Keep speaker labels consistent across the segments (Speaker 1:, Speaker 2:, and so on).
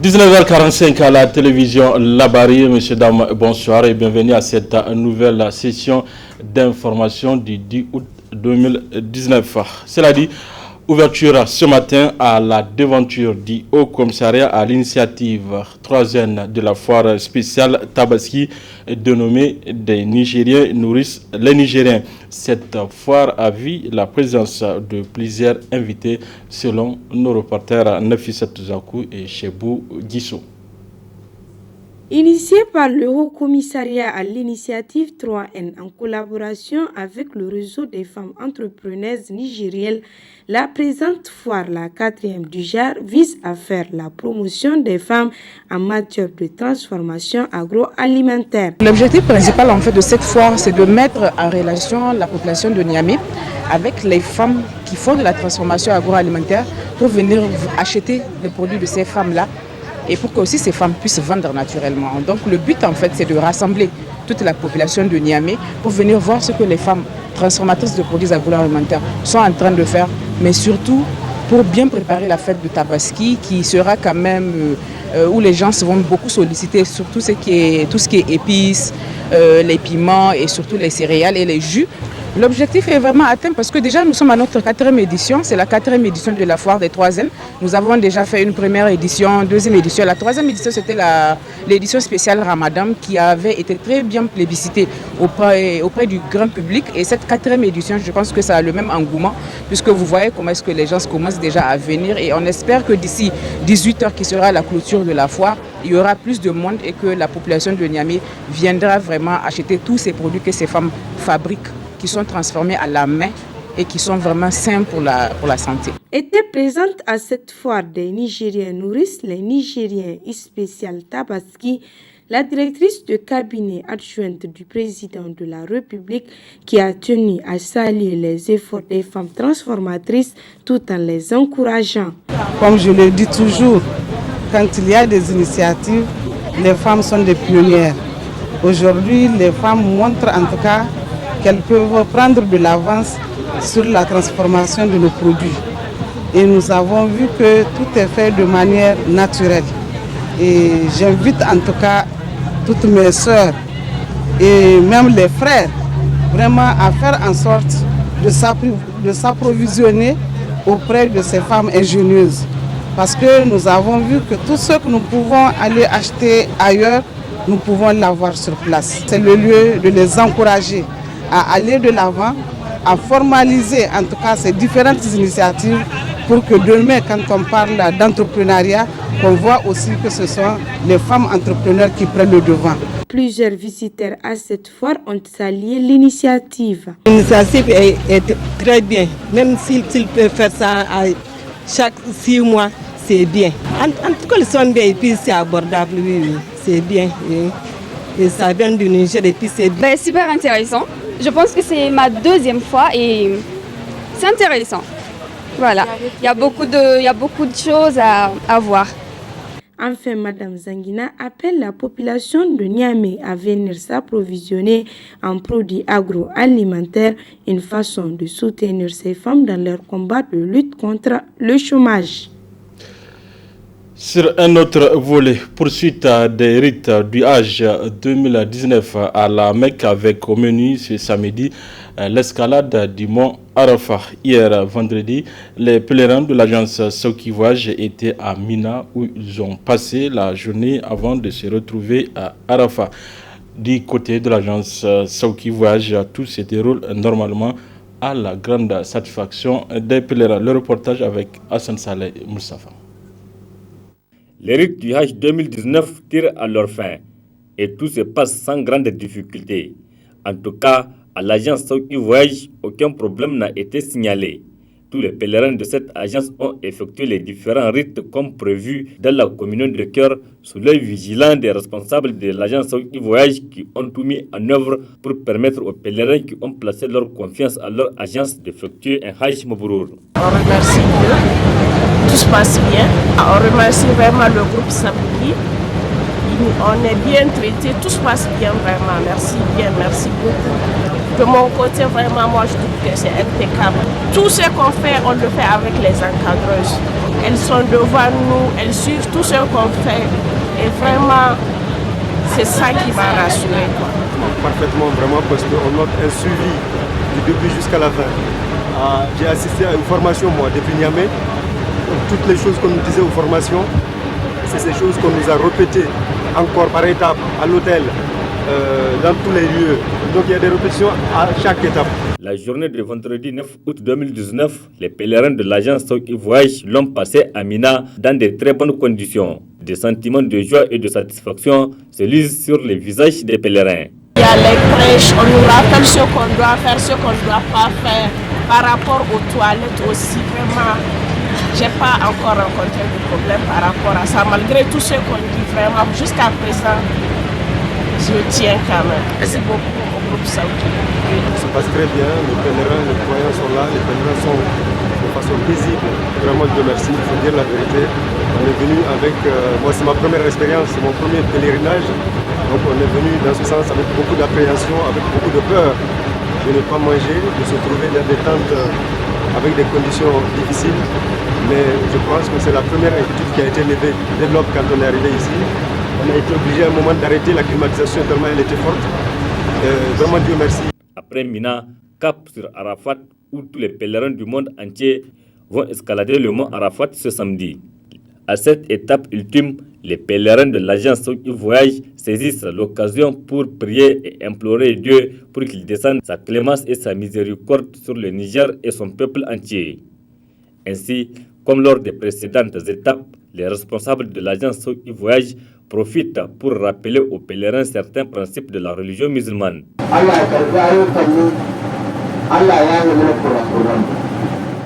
Speaker 1: 19h45 à la télévision Labari. Messieurs, dames, bonsoir et bienvenue à cette nouvelle session d'information du 10 août 2019. Cela dit, ouverture ce matin à la devanture du Haut Commissariat à l'initiative 3e de la foire spéciale Tabaski dénommée des Nigériens nourrissent les Nigériens. Cette foire a vu la présence de plusieurs invités selon nos reporters Nafissa Touzakou et Chebou Guissou.
Speaker 2: Initié par le Haut Commissariat à l'initiative 3N en collaboration avec le réseau des femmes entrepreneuses nigériennes, la présente foire, la 4e du genre, vise à faire la promotion des femmes en matière de transformation agroalimentaire.
Speaker 3: L'objectif principal en fait de cette foire, c'est de mettre en relation la population de Niamey avec les femmes qui font de la transformation agroalimentaire pour venir acheter les produits de ces femmes-là et pour que aussi ces femmes puissent vendre naturellement. Donc le but en fait, c'est de rassembler toute la population de Niamey pour venir voir ce que les femmes transformatrices de produits agroalimentaires sont en train de faire, mais surtout pour bien préparer la fête de Tabaski qui sera quand même où les gens se vont beaucoup solliciter sur tout ce qui est épices, les piments et surtout les céréales et les jus. L'objectif est vraiment atteint parce que déjà nous sommes à notre 4e édition, c'est la 4e édition de la foire des 3N. Nous avons déjà fait une première édition, 2e édition. La 3e édition c'était l'édition spéciale Ramadan qui avait été très bien plébiscitée auprès du grand public. Et cette 4e édition, je pense que ça a le même engouement puisque vous voyez comment est-ce que les gens commencent déjà à venir et on espère que d'ici 18h qui sera la clôture de la foire, il y aura plus de monde et que la population de Niamey viendra vraiment acheter tous ces produits que ces femmes fabriquent, qui sont transformés à la main et qui sont vraiment sains pour la santé.
Speaker 2: Était présente à cette foire des Nigériens nourrissent les Nigériens spécial Tabaski, la directrice de cabinet adjointe du président de la République qui a tenu à saluer les efforts des femmes transformatrices tout en les encourageant.
Speaker 4: Comme je le dis toujours, quand il y a des initiatives, les femmes sont des pionnières. Aujourd'hui, les femmes montrent en tout cas qu'elles peuvent prendre de l'avance sur la transformation de nos produits. Et nous avons vu que tout est fait de manière naturelle. Et j'invite en tout cas toutes mes sœurs et même les frères vraiment à faire en sorte de s'approvisionner auprès de ces femmes ingénieuses. Parce que nous avons vu que tout ce que nous pouvons aller acheter ailleurs, nous pouvons l'avoir sur place. C'est le lieu de les encourager à aller de l'avant, à formaliser en tout cas ces différentes initiatives pour que demain, quand on parle d'entrepreneuriat, on voit aussi que ce sont les femmes entrepreneurs qui prennent le devant.
Speaker 2: Plusieurs visiteurs à cette foire ont salué l'initiative.
Speaker 5: L'initiative est très bien, même s'ils peuvent faire ça chaque 6 mois, c'est bien. En tout cas, ils sont bien et puis c'est abordable, oui, c'est bien. Oui. Et ça vient du Niger et puis c'est bien.
Speaker 6: Super intéressant. Je pense que c'est ma 2e fois et c'est intéressant. Voilà, il y a beaucoup de choses à voir.
Speaker 2: Enfin, Madame Zangina appelle la population de Niamey à venir s'approvisionner en produits agroalimentaires, une façon de soutenir ces femmes dans leur combat de lutte contre le chômage.
Speaker 1: Sur un autre volet, poursuite des rites du Hajj 2019 à la Mecque avec au menu ce samedi l'escalade du mont Arafat. Hier vendredi, les pèlerins de l'agence Saouki Voyage étaient à Mina où ils ont passé la journée avant de se retrouver à Arafat. Du côté de l'agence Saouki Voyage, tout se déroule normalement à la grande satisfaction des pèlerins. Le reportage avec Hassan Saleh Moussafa.
Speaker 7: Les rites du Hajj 2019 tirent à leur fin et tout se passe sans grande difficulté. En tout cas, à l'agence Saouki Voyage, aucun problème n'a été signalé. Tous les pèlerins de cette agence ont effectué les différents rites comme prévu dans la communion de cœur sous l'œil vigilant des responsables de l'agence Saouki Voyage qui ont tout mis en œuvre pour permettre aux pèlerins qui ont placé leur confiance à leur agence d'effectuer un Hajj Mabrour.
Speaker 8: On remercie Dieu, tout se passe bien. On remercie vraiment le groupe Saouki. On est bien traités, tout se passe bien vraiment. Merci bien, merci beaucoup. De mon côté, vraiment, moi, je trouve que c'est impeccable. Tout ce qu'on fait, on le fait avec les encadreuses. Elles sont devant nous, elles suivent tout ce qu'on fait. Et vraiment, c'est ça qui m'a rassuré.
Speaker 9: Parfaitement, vraiment, parce qu'on note un suivi du début jusqu'à la fin. J'ai assisté à une formation, moi, depuis Niamey. Toutes les choses qu'on nous disait aux formations, c'est ces choses qu'on nous a répétées encore par étape, à l'hôtel, dans tous les lieux. Donc il y a des répétitions à chaque étape.
Speaker 7: La journée de vendredi 9 août 2019, les pèlerins de l'agence Soki Voyage l'ont passé à Mina dans de très bonnes conditions. Des sentiments de joie et de satisfaction se lisent sur les visages des pèlerins.
Speaker 8: Il y a les prêches, on nous rappelle ce qu'on doit faire, ce qu'on ne doit pas faire. Par rapport aux toilettes aussi, vraiment, je n'ai pas encore rencontré de problème par rapport à ça. Malgré tout ce qu'on dit, vraiment, jusqu'à présent, je tiens quand même. Merci beaucoup au groupe Saoudi.
Speaker 9: Ça se passe très bien, les pèlerins, les croyants sont là, les pèlerins sont de façon paisible. Vraiment, Dieu merci, il faut dire la vérité. On est venu avec, moi c'est ma première expérience, c'est mon premier pèlerinage. Donc on est venu dans ce sens avec beaucoup d'appréhension, avec beaucoup de peur de ne pas manger, de se trouver dans des tentes avec des conditions difficiles. Mais je pense que c'est la première inquiétude qui a été levée dès lors quand on est arrivé ici. On a été obligé à un moment d'arrêter la climatisation tellement elle était forte. Vraiment Dieu merci.
Speaker 7: Après Mina, cap sur Arafat, où tous les pèlerins du monde entier vont escalader le mont Arafat ce samedi. À cette étape ultime, les pèlerins de l'agence Soki Voyage saisissent l'occasion pour prier et implorer Dieu pour qu'il descende sa clémence et sa miséricorde sur le Niger et son peuple entier. Ainsi, comme lors des précédentes étapes, les responsables de l'agence Soki Voyage profitent pour rappeler aux pèlerins certains principes de la religion musulmane.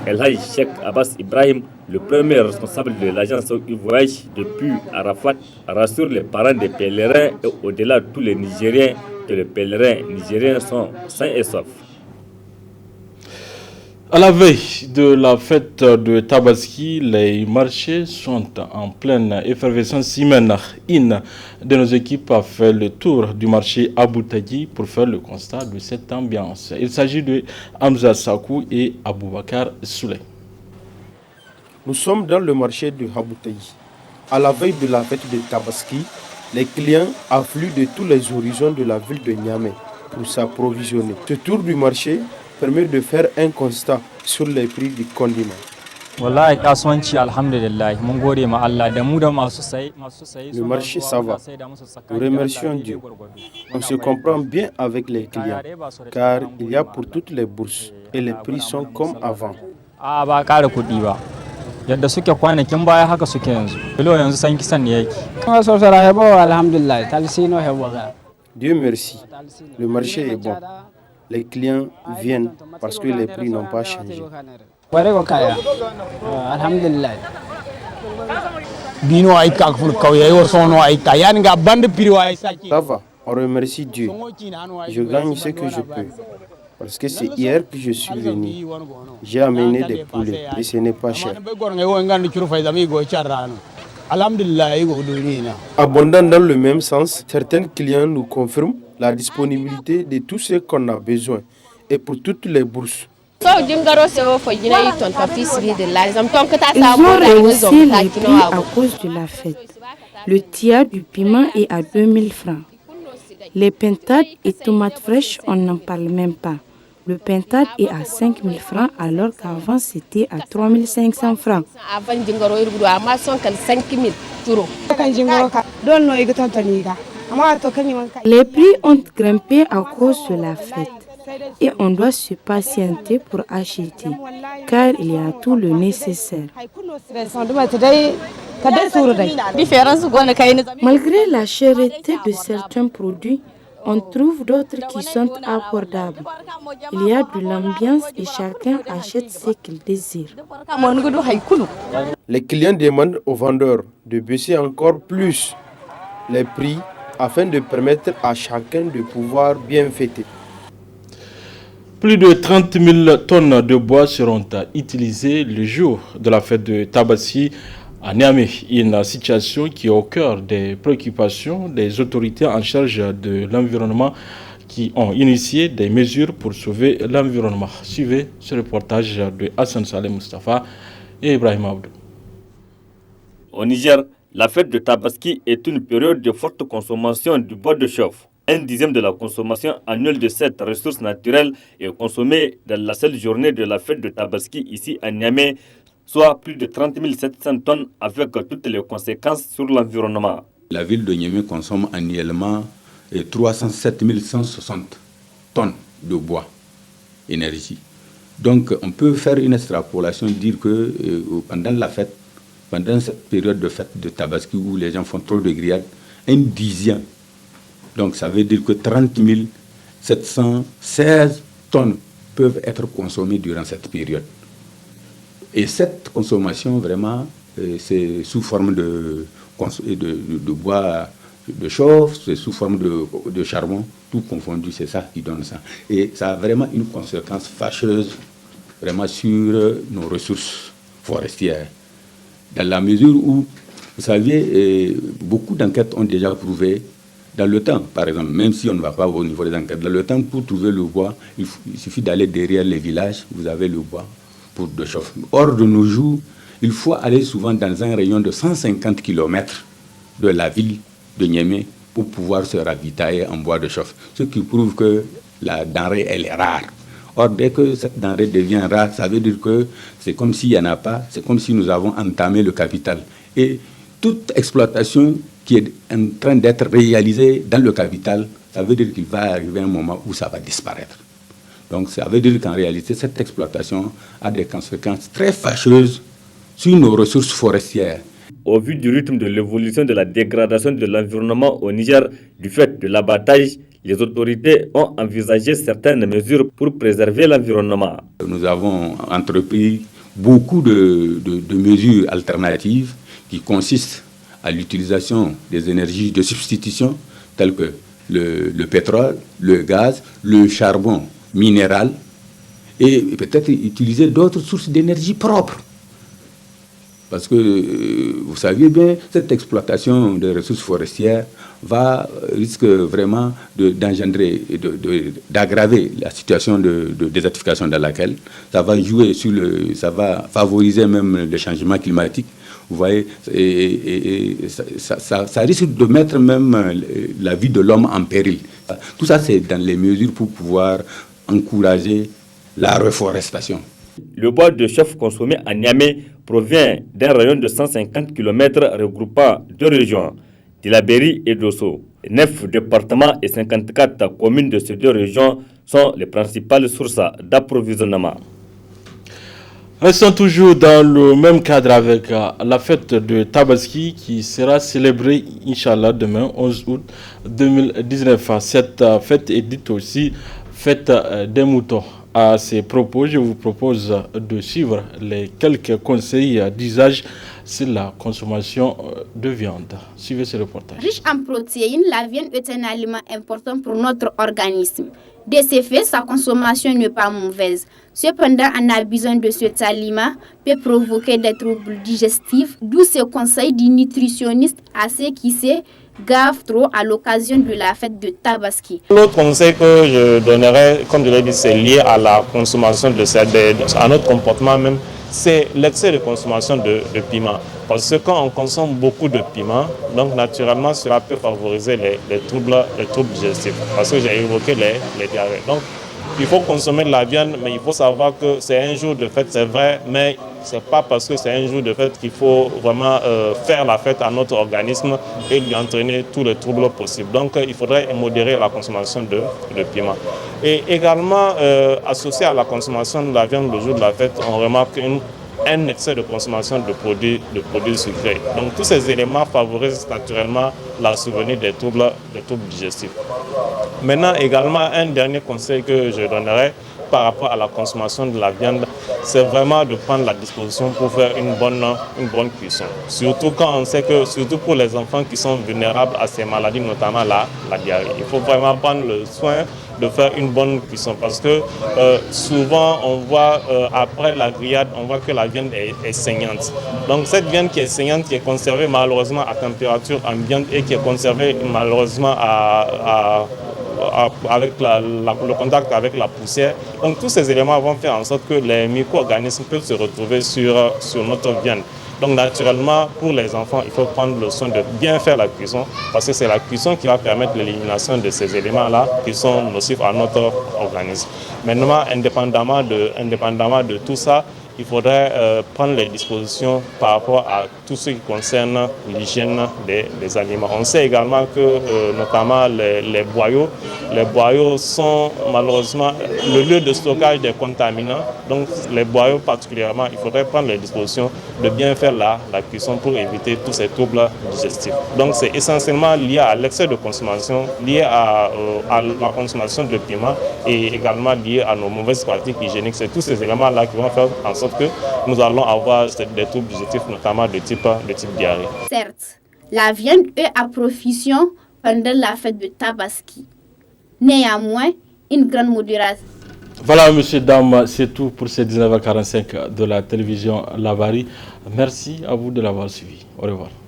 Speaker 7: El Hajj Cheikh Abbas Ibrahim, le premier responsable de l'agence Soki Voyage depuis Arafat, rassure les parents des pèlerins et au-delà tous les Nigériens que les pèlerins nigériens sont sains et saufs.
Speaker 1: À la veille de la fête de Tabaski, les marchés sont en pleine effervescence humaine. Une de nos équipes a fait le tour du marché Aboutagi pour faire le constat de cette ambiance. Il s'agit de Hamza Sakou et Aboubakar Souley.
Speaker 10: Nous sommes dans le marché de Aboutagi. À la veille de la fête de Tabaski, les clients affluent de tous les horizons de la ville de Niamey pour s'approvisionner. Ce tour du marché permet de faire un constat sur les prix du condiment.
Speaker 11: Le
Speaker 10: marché ça va. Nous remercions Dieu. On se comprend bien avec les clients car il y a pour toutes les bourses et les prix sont comme avant. Dieu merci, le marché est bon. Les clients viennent parce que les prix n'ont pas changé. Ça va, on remercie Dieu. Je gagne ce que je peux. Parce que c'est hier que je suis venu. J'ai amené des poulets et ce n'est pas cher. Abondant dans le même sens, certains clients nous confirment la disponibilité de tout ce qu'on a besoin et pour toutes les bourses.
Speaker 2: Ils ont rehaussé les prix à cause de la fête. Le tiers du piment est à 2000 francs. Les pintades et tomates fraîches, on n'en parle même pas. Le pintade est à 5000 francs alors qu'avant c'était à 3500 francs. Les prix ont grimpé à cause de la fête et on doit se patienter pour acheter car il y a tout le nécessaire. Malgré la cherté de certains produits, on trouve d'autres qui sont abordables. Il y a de l'ambiance et chacun achète ce qu'il désire.
Speaker 10: Les clients demandent aux vendeurs de baisser encore plus les prix afin de permettre à chacun de pouvoir bien fêter.
Speaker 1: Plus de 30 000 tonnes de bois seront utilisées le jour de la fête de Tabaski à Niamey, une situation qui est au cœur des préoccupations des autorités en charge de l'environnement qui ont initié des mesures pour sauver l'environnement. Suivez ce reportage de Hassan Saleh Mustafa et Ibrahim Abdou.
Speaker 7: Au Niger, la fête de Tabaski est une période de forte consommation du bois de chauffe. 1/10 de la consommation annuelle de cette ressource naturelle est consommée dans la seule journée de la fête de Tabaski ici à Niamey, soit plus de 30 700 tonnes avec toutes les conséquences sur l'environnement.
Speaker 11: La ville de Niamey consomme annuellement 307 160 tonnes de bois, énergie. Donc on peut faire une extrapolation, dire que pendant cette période de fête de Tabaski où les gens font trop de grillades, 1/10. Donc ça veut dire que 30 716 tonnes peuvent être consommées durant cette période. Et cette consommation, vraiment, c'est sous forme de bois de chauffe, c'est sous forme de charbon, tout confondu, c'est ça qui donne ça. Et ça a vraiment une conséquence fâcheuse vraiment sur nos ressources forestières. Dans la mesure où, vous savez, beaucoup d'enquêtes ont déjà prouvé, dans le temps, par exemple, même si on ne va pas au niveau des enquêtes, dans le temps, pour trouver le bois, il suffit d'aller derrière les villages, vous avez le bois pour de chauffe. Or, de nos jours, il faut aller souvent dans un rayon de 150 km de la ville de Niamey pour pouvoir se ravitailler en bois de chauffe. Ce qui prouve que la denrée, elle est rare. Or, dès que cette denrée devient rare, ça veut dire que c'est comme s'il n'y en a pas, c'est comme si nous avons entamé le capital. Et toute exploitation qui est en train d'être réalisée dans le capital, ça veut dire qu'il va arriver un moment où ça va disparaître. Donc ça veut dire qu'en réalité, cette exploitation a des conséquences très fâcheuses sur nos ressources forestières.
Speaker 7: Au vu du rythme de l'évolution de la dégradation de l'environnement au Niger du fait de l'abattage, les autorités ont envisagé certaines mesures pour préserver l'environnement.
Speaker 11: Nous avons entrepris beaucoup de mesures alternatives qui consistent à l'utilisation des énergies de substitution telles que le pétrole, le gaz, le charbon minéral et peut-être utiliser d'autres sources d'énergie propres. Parce que, vous savez bien, cette exploitation des ressources forestières risque vraiment d'engendrer, d'aggraver la situation de désertification dans laquelle ça va jouer ça va favoriser même le changement climatique. Vous voyez, et ça risque de mettre même la vie de l'homme en péril. Tout ça, c'est dans les mesures pour pouvoir encourager la reforestation.
Speaker 7: Le bois de chauffe consommé à Niamey provient d'un rayon de 150 km regroupant deux régions, Tillabéri et Dosso. 9 départements et 54 communes de ces deux régions sont les principales sources d'approvisionnement.
Speaker 1: Restons toujours dans le même cadre avec la fête de Tabaski qui sera célébrée, Inch'Allah, demain, 11 août 2019. Cette fête est dite aussi fête des moutons. À ces propos, je vous propose de suivre les quelques conseils d'usage sur la consommation de viande. Suivez ce reportage.
Speaker 12: Riche en protéines, la viande est un aliment important pour notre organisme. De ce fait, sa consommation n'est pas mauvaise. Cependant, en abusant de cet aliment peut provoquer des troubles digestifs, d'où ce conseil du nutritionniste à ceux qui se gavent trop à l'occasion de la fête de Tabaski.
Speaker 13: L'autre conseil que je donnerais, comme je l'ai dit, c'est lié à la consommation à notre comportement même, c'est l'excès de consommation de piment. Parce que quand on consomme beaucoup de piment, donc naturellement cela peut favoriser les troubles digestifs. Parce que j'ai évoqué les diarrhées. Donc il faut consommer de la viande, mais il faut savoir que c'est un jour de fête, c'est vrai, mais ce n'est pas parce que c'est un jour de fête qu'il faut vraiment faire la fête à notre organisme et lui entraîner tous les troubles possibles. Donc il faudrait modérer la consommation de piment. Et également, associé à la consommation de la viande le jour de la fête, on remarque un excès de consommation de produits sucrés. Donc tous ces éléments favorisent naturellement la survenue des troubles digestifs. Maintenant également, un dernier conseil que je donnerais par rapport à la consommation de la viande, c'est vraiment de prendre la disposition pour faire une bonne cuisson. Surtout quand on sait que, surtout pour les enfants qui sont vulnérables à ces maladies, notamment la diarrhée. Il faut vraiment prendre le soin de faire une bonne cuisson parce que souvent on voit après la grillade, on voit que la viande est saignante. Donc cette viande qui est saignante, qui est conservée malheureusement à température ambiante et qui est conservée malheureusement avec le contact avec la poussière. Donc tous ces éléments vont faire en sorte que les micro-organismes peuvent se retrouver sur notre viande. Donc naturellement, pour les enfants, il faut prendre le soin de bien faire la cuisson parce que c'est la cuisson qui va permettre l'élimination de ces éléments-là qui sont nocifs à notre organisme. Maintenant, indépendamment de tout ça, il faudrait prendre les dispositions par rapport à tout ce qui concerne l'hygiène des aliments. On sait également que notamment les boyaux sont malheureusement le lieu de stockage des contaminants. Donc les boyaux particulièrement, il faudrait prendre les dispositions de bien faire la cuisson pour éviter tous ces troubles digestifs. Donc c'est essentiellement lié à l'excès de consommation, lié à la consommation de piment et également lié à nos mauvaises pratiques hygiéniques. C'est tous ces éléments-là qui vont faire en sorte que nous allons avoir des troubles digestifs, notamment de type diarrhée.
Speaker 12: Certes, la viande est à profusion pendant la fête de Tabaski. Néanmoins, une grande modération.
Speaker 1: Voilà, messieurs, dames, c'est tout pour ces 19h45 de la télévision Lavari. Merci à vous de l'avoir suivi. Au revoir.